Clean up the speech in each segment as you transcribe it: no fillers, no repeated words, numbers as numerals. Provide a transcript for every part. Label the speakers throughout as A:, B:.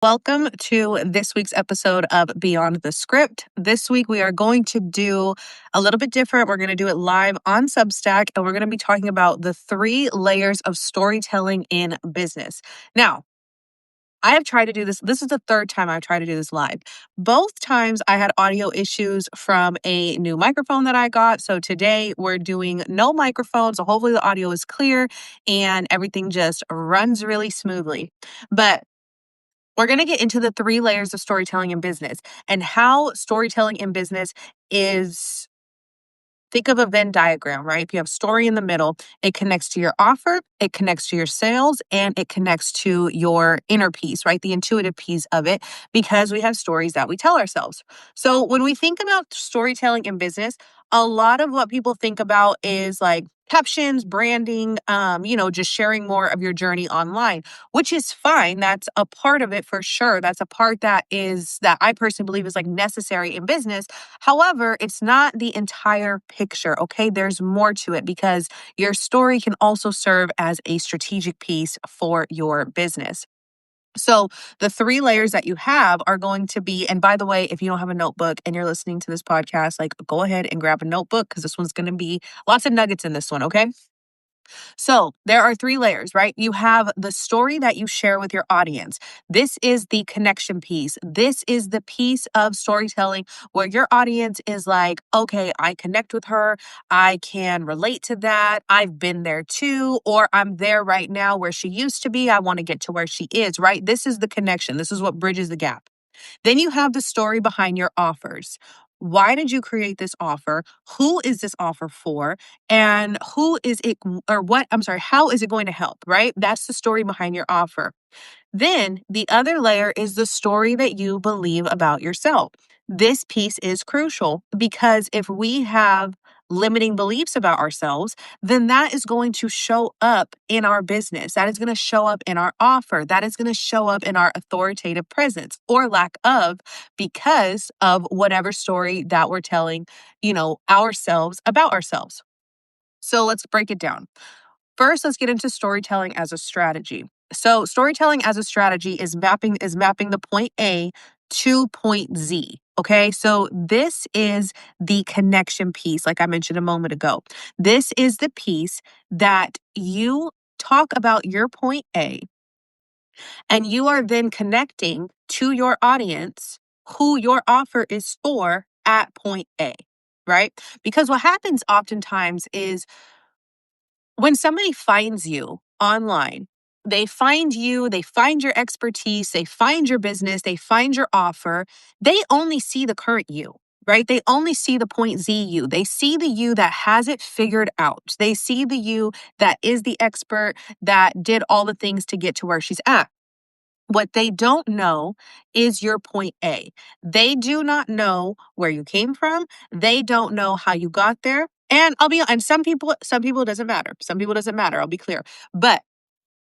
A: Welcome to this week's episode of Beyond the Script. This week, we are going to do a little bit different. We're going to do it live on Substack, and we're going to be talking about the 3 layers of storytelling in business. Now, I have tried to do this. This is the 3rd time I've tried to do this live. Both times I had audio issues from a new microphone that I got. So today we're doing no microphone. So hopefully the audio is clear and everything just runs really smoothly. But we're going to get into the 3 layers of storytelling in business and how storytelling in business is. Think of a Venn diagram, right? If you have story in the middle, it connects to your offer, it connects to your sales, and it connects to your inner piece, right? The intuitive piece of it, because we have stories that we tell ourselves. So when we think about storytelling in business, a lot of what people think about is like captions, branding, just sharing more of your journey online, which is fine. That's a part of it for sure. That's a part that I personally believe is like necessary in business. However, it's not the entire picture, okay? There's more to it because your story can also serve as a strategic piece for your business. So the 3 layers that you have are going to be, and by the way, if you don't have a notebook and you're listening to this podcast, like go ahead and grab a notebook because this one's going to be lots of nuggets in this one, okay? So there are 3 layers, right? You have the story that you share with your audience. This is the connection piece. This is the piece of storytelling where your audience is like, okay, I connect with her. I can relate to that. I've been there too, or I'm there right now where she used to be. I want to get to where she is, right? This is the connection. This is what bridges the gap. Then you have the story behind your offers. Why did you create this offer? Who is this offer for? And who is it, or what, I'm sorry, how is it going to help, right? That's the story behind your offer. Then the other layer is the story that you believe about yourself. This piece is crucial because if we have limiting beliefs about ourselves, then that is going to show up in our business. That is going to show up in our offer. That is going to show up in our authoritative presence or lack of because of whatever story that we're telling, ourselves about ourselves. So let's break it down. First, let's get into storytelling as a strategy. So, storytelling as a strategy is mapping the point A to point Z. Okay? So, this is the connection piece like I mentioned a moment ago. This is the piece that you talk about your point A and you are then connecting to your audience who your offer is for at point A, right? Because what happens oftentimes is when somebody finds you online, they find you, they find your expertise, they find your business, they find your offer, they only see the current you, right? They only see the point Z you. They see the you that has it figured out. They see the you that is the expert that did all the things to get to where she's at. What they don't know is your point A. They do not know where you came from. They don't know how you got there. And some people it doesn't matter. Some people it doesn't matter. I'll be clear. But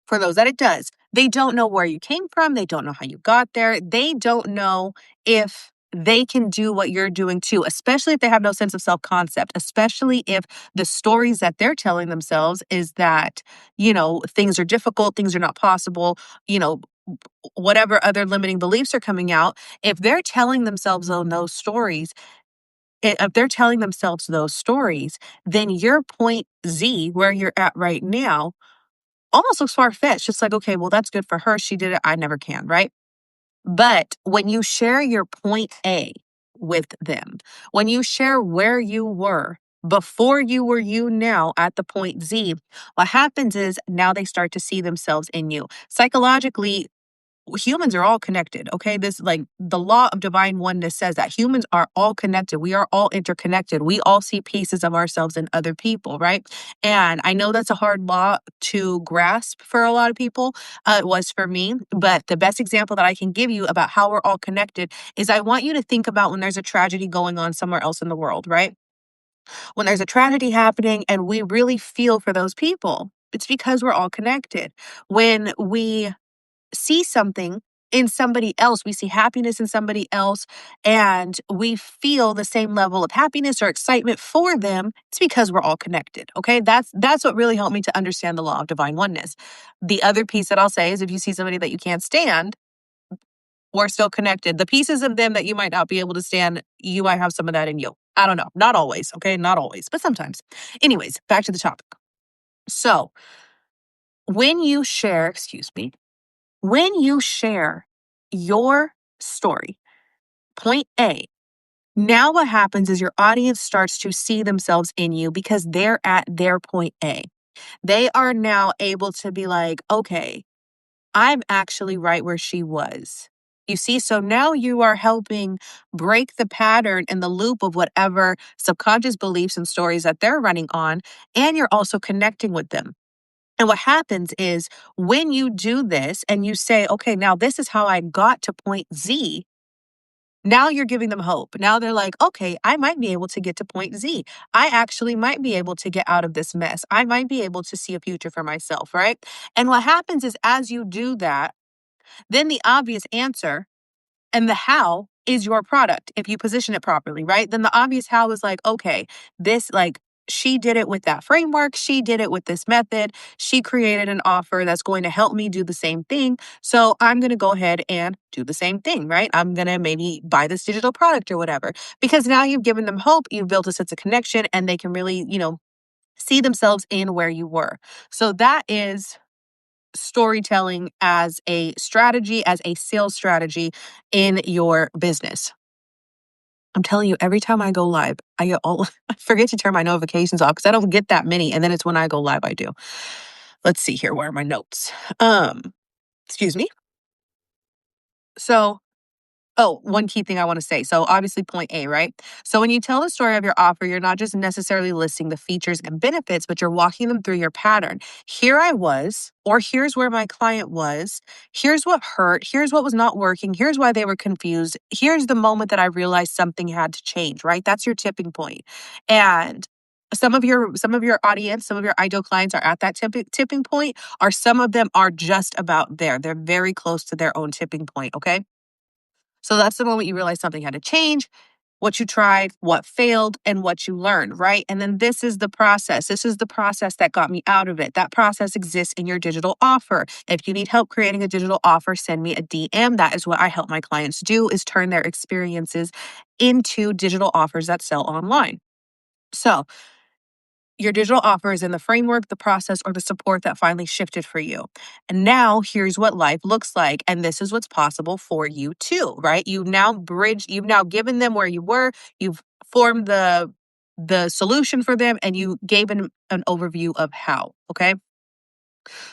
A: for those that it does, they don't know where you came from. They don't know how you got there. They don't know if they can do what you're doing too, especially if they have no sense of self concept, especially if the stories that they're telling themselves is that, things are difficult, things are not possible, whatever other limiting beliefs are coming out. If they're telling themselves those stories, if they're telling themselves those stories, then your point Z, where you're at right now, almost looks far-fetched. It's like, okay, well, that's good for her. She did it. I never can, right? But when you share your point A with them, when you share where you were before you were you now at the point Z, what happens is now they start to see themselves in you. Psychologically, humans are all connected, okay? This, like, the law of divine oneness says that humans are all connected. We are all interconnected. We all see pieces of ourselves in other people, right? And I know that's a hard law to grasp for a lot of people. It was for me. But the best example that I can give you about how we're all connected is I want you to think about when there's a tragedy going on somewhere else in the world, right? When there's a tragedy happening and we really feel for those people, it's because we're all connected. When we see something in somebody else, we see happiness in somebody else, and we feel the same level of happiness or excitement for them, it's because we're all connected. Okay. That's what really helped me to understand the law of divine oneness. The other piece that I'll say is if you see somebody that you can't stand, We're still connected. The pieces of them that you might not be able to stand, you might have some of that in you. I don't know. Not always, okay? Not always, but sometimes. Anyways, back to the topic. So, when you share your story, point A, now what happens is your audience starts to see themselves in you because they're at their point A. They are now able to be like, okay, I'm actually right where she was. You see, so now you are helping break the pattern and the loop of whatever subconscious beliefs and stories that they're running on, and you're also connecting with them. And what happens is when you do this and you say, okay, now this is how I got to point Z, now you're giving them hope. Now they're like, okay, I might be able to get to point Z. I actually might be able to get out of this mess. I might be able to see a future for myself, right? And what happens is as you do that, then the obvious answer and the how is your product if you position it properly, right? Then the obvious how is like, okay, this like she did it with that framework. She did it with this method. She created an offer that's going to help me do the same thing. So I'm going to go ahead and do the same thing, right? I'm going to maybe buy this digital product or whatever, because now you've given them hope. You've built a sense of connection and they can really, see themselves in where you were. So that is storytelling as a strategy, as a sales strategy in your business. I'm telling you, every time I go live, I get all I forget to turn my notifications off because I don't get that many. And then it's when I go live, I do. Let's see here. Where are my notes? Excuse me. So Oh, one key thing I want to say. So, obviously, point A, right? So, when you tell the story of your offer, you're not just necessarily listing the features and benefits, but you're walking them through your pattern. Here I was, or here's where my client was. Here's what hurt. Here's what was not working. Here's why they were confused. Here's the moment that I realized something had to change, right? That's your tipping point. And some of your audience, some of your ideal clients are at that tipping point, or some of them are just about there. They're very close to their own tipping point, okay? So that's the moment you realize something had to change, what you tried, what failed, and what you learned, right? And then this is the process. This is the process that got me out of it. That process exists in your digital offer. If you need help creating a digital offer, send me a DM. That is what I help my clients do, is turn their experiences into digital offers that sell online. So your digital offer is in the framework, the process, or the support that finally shifted for you. And now here's what life looks like. And this is what's possible for you too, right? You've now given them where you were, you've formed the solution for them, and you gave them an overview of how. Okay.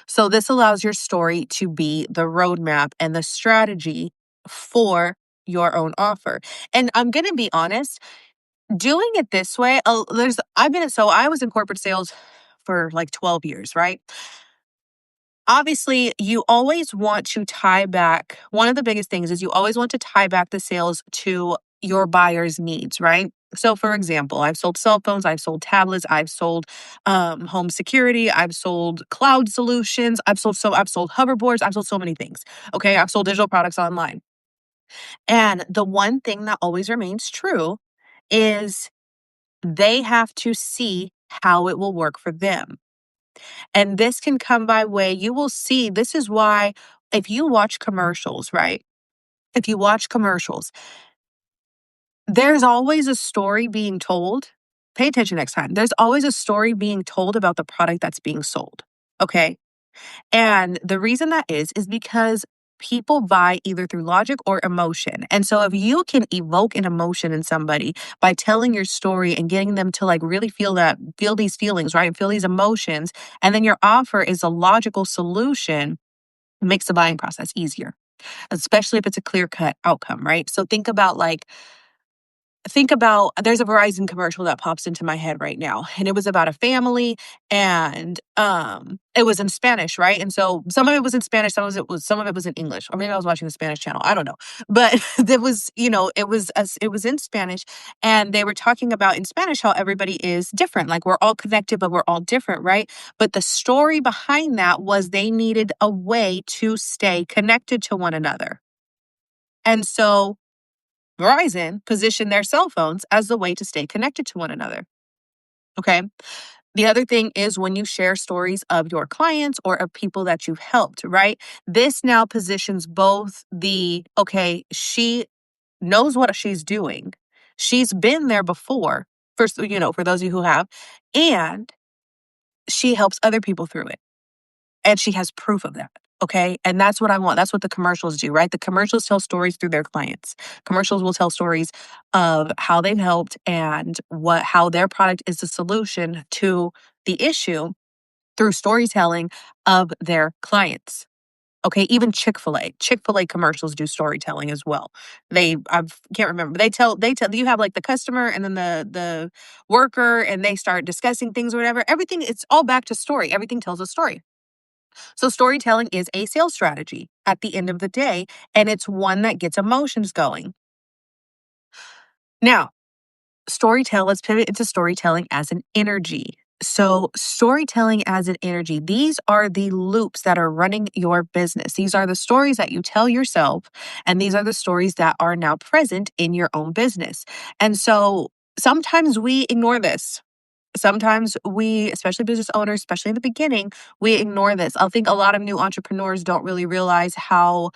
A: So this allows your story to be the roadmap and the strategy for your own offer. And I'm gonna be honest, doing it this way, I was in corporate sales for like 12 years, right? Obviously, you always want to tie back. One of the biggest things is you always want to tie back the sales to your buyer's needs, right? So, for example, I've sold cell phones, I've sold tablets, I've sold home security, I've sold cloud solutions, I've sold hoverboards, I've sold so many things. Okay, I've sold digital products online, and the one thing that always remains true is they have to see how it will work for them. And this can come by way, you will see, this is why if you watch commercials, right? If you watch commercials, there's always a story being told. Pay attention next time. There's always a story being told about the product that's being sold. Okay. And the reason that is because people buy either through logic or emotion. And so if you can evoke an emotion in somebody by telling your story and getting them to like really feel these feelings, right? Feel these emotions, and then your offer is a logical solution, it makes the buying process easier, especially if it's a clear-cut outcome, right? So think about, there's a Verizon commercial that pops into my head right now, and it was about a family, and it was in Spanish, right? And so some of it was in Spanish, some of it was in English, or maybe I was watching the Spanish channel, I don't know. But there was, it was in Spanish, and they were talking about in Spanish how everybody is different, like we're all connected but we're all different, right? But the story behind that was they needed a way to stay connected to one another. And so Verizon positioned their cell phones as the way to stay connected to one another. Okay. The other thing is when you share stories of your clients or of people that you've helped, right? This now positions both okay, she knows what she's doing. She's been there before, for those of you who have, and she helps other people through it. And she has proof of that. Okay. And that's what I want. That's what the commercials do, right? The commercials tell stories through their clients. Commercials will tell stories of how they've helped and how their product is the solution to the issue through storytelling of their clients. Okay, even Chick-fil-A commercials do storytelling as well. I can't remember. They tell you have like the customer and then the worker and they start discussing things or whatever. Everything, it's all back to story. Everything tells a story. So storytelling is a sales strategy at the end of the day, and it's one that gets emotions going. Now, let's pivot into storytelling as an energy. So, storytelling as an energy, these are the loops that are running your business. These are the stories that you tell yourself, and these are the stories that are now present in your own business. And so, sometimes we ignore this. Sometimes we, especially business owners, especially in the beginning, we ignore this. I think a lot of new entrepreneurs don't really realize how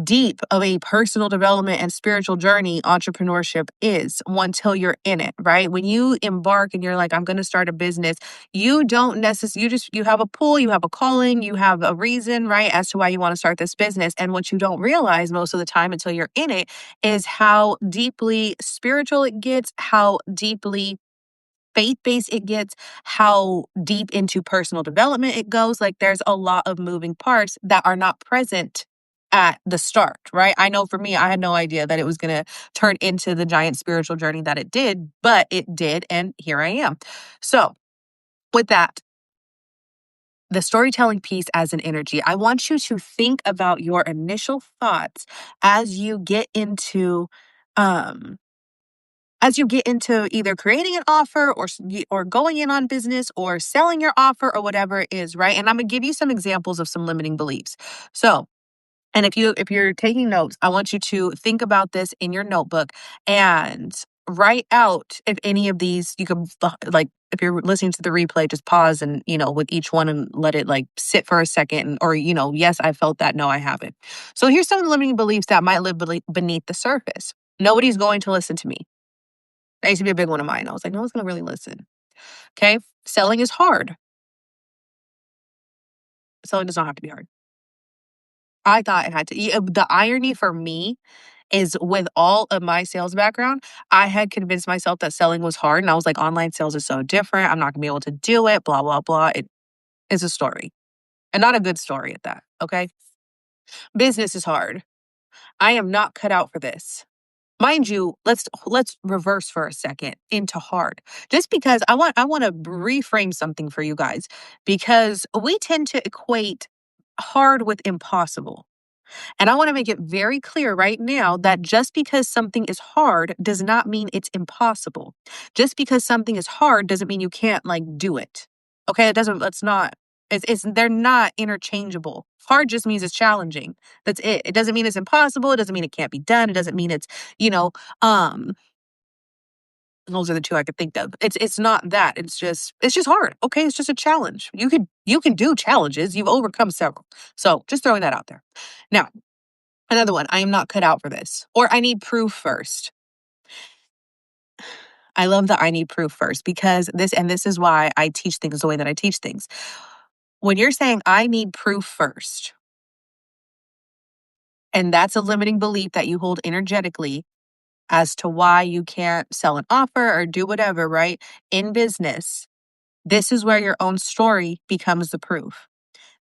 A: deep of a personal development and spiritual journey entrepreneurship is until you're in it, right? When you embark and you're like, I'm going to start a business, you don't necessarily, you have a pull, you have a calling, you have a reason, right, as to why you want to start this business. And what you don't realize most of the time until you're in it is how deeply spiritual it gets, how deeply faith-based it gets, how deep into personal development it goes. Like there's a lot of moving parts that are not present at the start, right? I know for me, I had no idea that it was going to turn into the giant spiritual journey that it did, but it did. And here I am. So with that, the storytelling piece as an energy, I want you to think about your initial thoughts as you get into, um, either creating an offer or going in on business or selling your offer or whatever it is, right? And I'm going to give you some examples of some limiting beliefs. So, and if you're taking notes, I want you to think about this in your notebook and write out if any of these you can, like, if you're listening to the replay, just pause and, with each one and let it like sit for a second or, yes, I felt that. No, I haven't. So here's some limiting beliefs that might live beneath the surface. Nobody's going to listen to me. That used to be a big one of mine. I was like, no one's going to really listen. Okay. Selling is hard. Selling does not have to be hard. I thought it had to. The irony for me is with all of my sales background, I had convinced myself that selling was hard. And I was like, online sales is so different. I'm not going to be able to do it, blah, blah, blah. It is a story and not a good story at that. Okay. Business is hard. I am not cut out for this. Mind you, let's reverse for a second into hard. Just because I want to reframe something for you guys because we tend to equate hard with impossible. And I want to make it very clear right now that just because something is hard does not mean it's impossible. Just because something is hard doesn't mean you can't like do it. Okay, that's not they're not interchangeable. Hard just means it's challenging. That's it. It doesn't mean it's impossible. It doesn't mean it can't be done. It doesn't mean it's, you know, um those are the two I could think of. It's not that. It's just hard. Okay, it's just a challenge. You can do challenges. You've overcome several. So, just throwing that out there. Now, another one, I am not cut out for this, or I need proof first. I love the I need proof first because this is why I teach things the way that I teach things. When you're saying I need proof first, and that's a limiting belief that you hold energetically as to why you can't sell an offer or do whatever, right? In business, this is where your own story becomes the proof.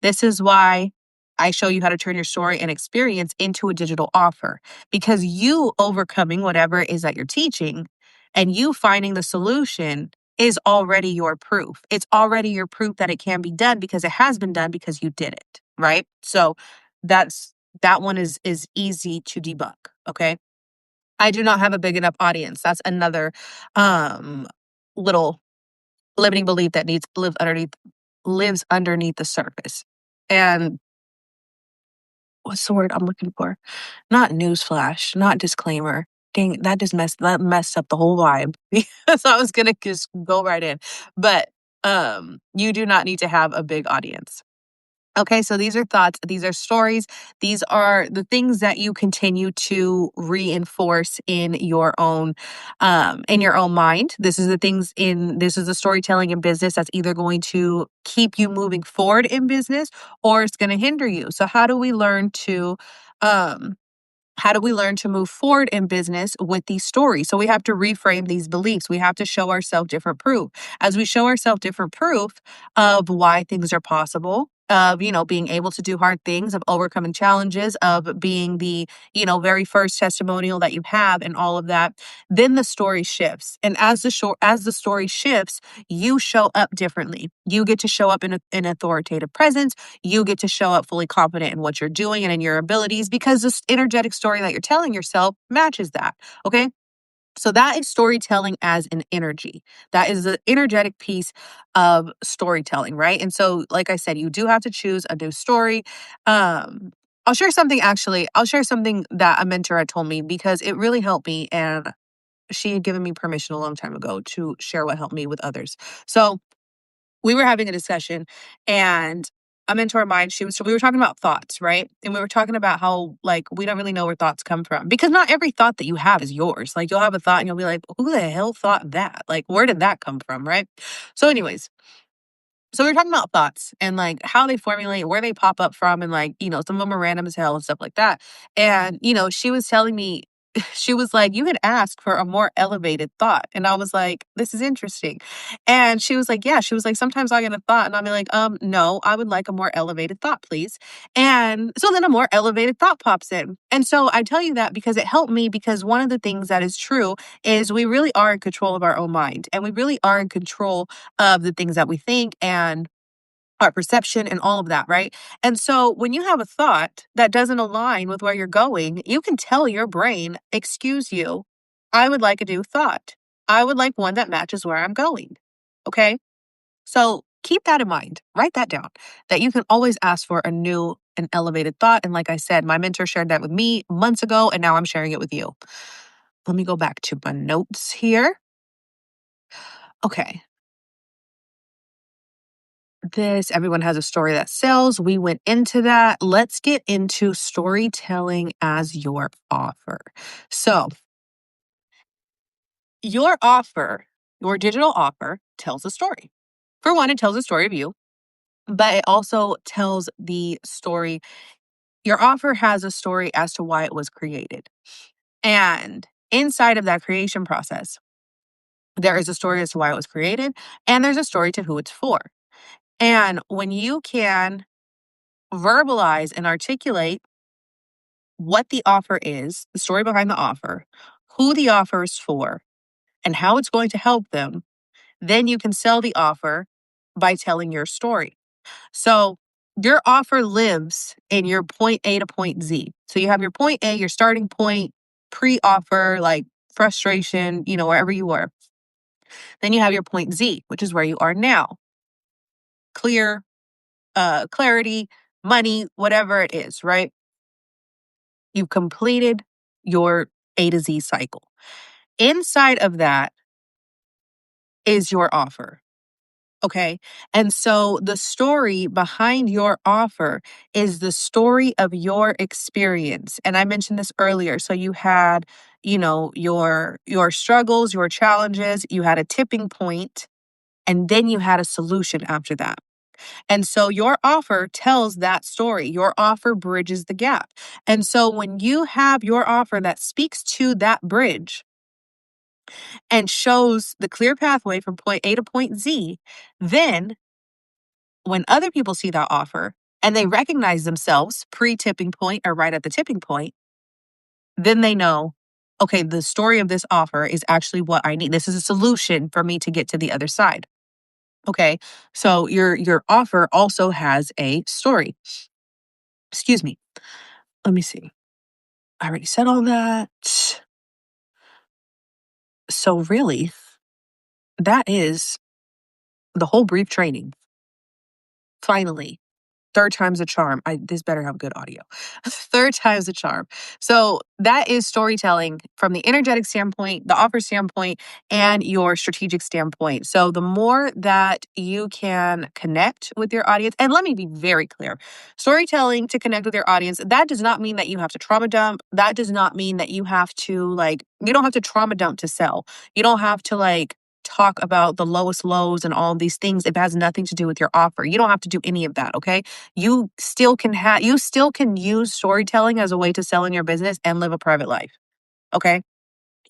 A: This is why I show you how to turn your story and experience into a digital offer because you overcoming whatever it is that you're teaching and you finding the solution is already your proof. It's already your proof that it can be done because it has been done because you did it, right? So that one is easy to debunk, okay? I do not have a big enough audience. That's another little limiting belief that lives underneath the surface. And what's the word I'm looking for? Not newsflash, not disclaimer. Dang, that messed up the whole vibe. So I was gonna just go right in. But You do not need to have a big audience. Okay, so these are thoughts, these are stories, these are the things that you continue to reinforce in your own mind. This is the storytelling in business that's either going to keep you moving forward in business or it's going to hinder you. So um how do we learn to move forward in business with these stories? So we have to reframe these beliefs. We have to show ourselves different proof. As we show ourselves different proof of why things are possible, of, being able to do hard things, of overcoming challenges, of being the, very first testimonial that you have and all of that, then the story shifts. And as the story shifts, you show up differently. You get to show up in an authoritative presence. You get to show up fully confident in what you're doing and in your abilities because this energetic story that you're telling yourself matches that. Okay. So that is storytelling as an energy. That is the energetic piece of storytelling, right? And so, like I said, you do have to choose a new story. Um, I'll share something that a mentor had told me because it really helped me. And she had given me permission a long time ago to share what helped me with others. So, we were having a discussion and a mentor of mine, we were talking about thoughts, right? And we were talking about how like we don't really know where thoughts come from because not every thought that you have is yours. Like you'll have a thought and you'll be like, who the hell thought that? Like, where did that come from? Right. So, anyways, so we were talking about thoughts and like how they formulate, where they pop up from, and like, some of them are random as hell and stuff like that. And, she was telling me, she was like, you could ask for a more elevated thought. And I was like, this is interesting. And she was like, yeah, she was like, sometimes I get a thought and I'll be like, no, I would like a more elevated thought, please. And so then a more elevated thought pops in. And so I tell you that because it helped me because one of the things that is true is we really are in control of our own mind and we really are in control of the things that we think and our perception and all of that, right? And so when you have a thought that doesn't align with where you're going, you can tell your brain, excuse you, I would like a new thought. I would like one that matches where I'm going. Okay. So keep that in mind. Write that down that you can always ask for an elevated thought. And like I said, my mentor shared that with me months ago, and now I'm sharing it with you. Let me go back to my notes here. Okay. Everyone has a story that sells. We went into that. Let's get into storytelling as your offer. So, your offer, your digital offer tells a story. For one, it tells a story of you, but it also tells the story. Your offer has a story as to why it was created. And inside of that creation process, there is a story as to why it was created, and there's a story to who it's for. And when you can verbalize and articulate what the offer is, the story behind the offer, who the offer is for, and how it's going to help them, then you can sell the offer by telling your story. So your offer lives in your point A to point Z. So you have your point A, your starting point, pre offer, like frustration, wherever you were. Then you have your point Z, which is where you are now. Clear, clarity, money, whatever it is, right? You've completed your A to Z cycle. Inside of that is your offer. Okay. And so the story behind your offer is the story of your experience. And I mentioned this earlier. So you had, your struggles, your challenges, you had a tipping point, and then you had a solution after that. And so your offer tells that story. Your offer bridges the gap. And so when you have your offer that speaks to that bridge, and shows the clear pathway from point A to point Z, then when other people see that offer and they recognize themselves pre tipping point or right at the tipping point, then they know, okay, the story of this offer is actually what I need. This is a solution for me to get to the other side. Okay. So your offer also has a story. Excuse me. Let me see. I already said all that. So really, that is the whole brief training. Finally. third time's a charm. This better have good audio. Third time's a charm. So that is storytelling from the energetic standpoint, the offer standpoint, and your strategic standpoint. So the more that you can connect with your audience, and let me be very clear, storytelling to connect with your audience, that does not mean that you have to trauma dump. That does not mean that you have to you don't have to trauma dump to sell. You don't have to talk about the lowest lows and all of these things if it has nothing to do with your offer. You don't have to do any of that, okay? You still can use storytelling as a way to sell in your business and live a private life, okay?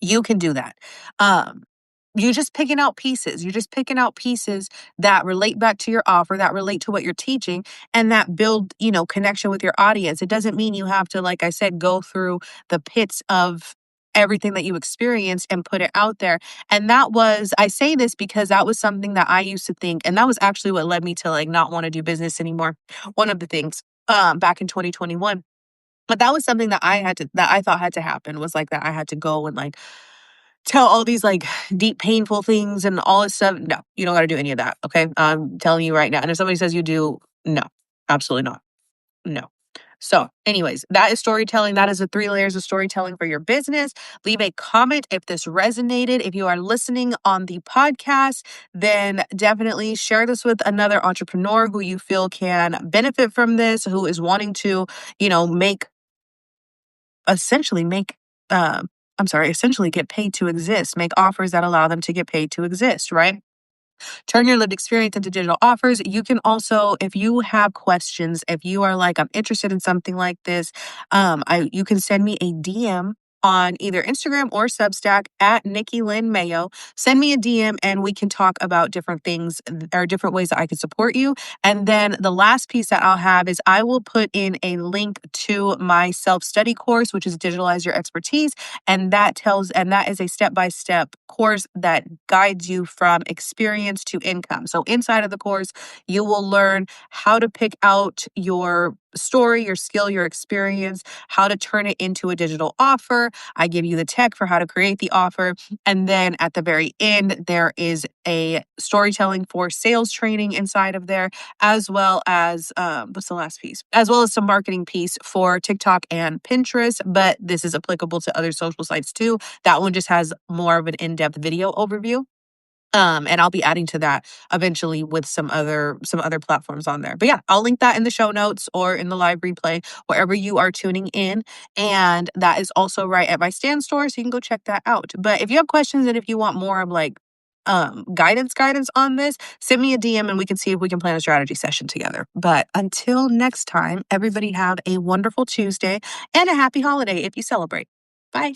A: You can do that. Um, you're just picking out pieces. You're just picking out pieces that relate back to your offer, that relate to what you're teaching, and that build, connection with your audience. It doesn't mean you have to, like I said, go through the pits of everything that you experienced and put it out there. And I say this because that was something that I used to think, and that was actually what led me to not want to do business anymore. One of the things, back in 2021. But that was something that I thought had to happen, was that I had to go and tell all these deep, painful things and all this stuff. No, you don't got to do any of that. Okay. I'm telling you right now. And if somebody says you do, no, absolutely not. No. So, anyways, that is storytelling. That is the 3 layers of storytelling for your business. Leave a comment if this resonated. If you are listening on the podcast, then definitely share this with another entrepreneur who you feel can benefit from this, who is wanting to, make essentially make essentially get paid to exist, make offers that allow them to get paid to exist, right? Turn your lived experience into digital offers. You can also, if you have questions, if you are I'm interested in something like this, you can send me a DM on either Instagram or Substack at Nikki Lynn Mayo. Send me a DM and we can talk about different things or different ways that I can support you. And then the last piece that I'll have is I will put in a link to my self-study course, which is Digitalize Your Expertise. And that is a step-by-step course that guides you from experience to income. So inside of the course, you will learn how to pick out your story, your skill, your experience, how to turn it into a digital offer. I give you the tech for how to create the offer. And then at the very end, there is a storytelling for sales training inside of there, as well as what's the last piece? As well as some marketing piece for TikTok and Pinterest. But this is applicable to other social sites too. That one just has more of an in-depth video overview. And I'll be adding to that eventually with some other platforms on there. But yeah, I'll link that in the show notes or in the live replay, wherever you are tuning in. And that is also right at my Stand store, so you can go check that out. But if you have questions and if you want more of guidance on this, send me a DM and we can see if we can plan a strategy session together. But until next time, everybody have a wonderful Tuesday and a happy holiday if you celebrate. Bye.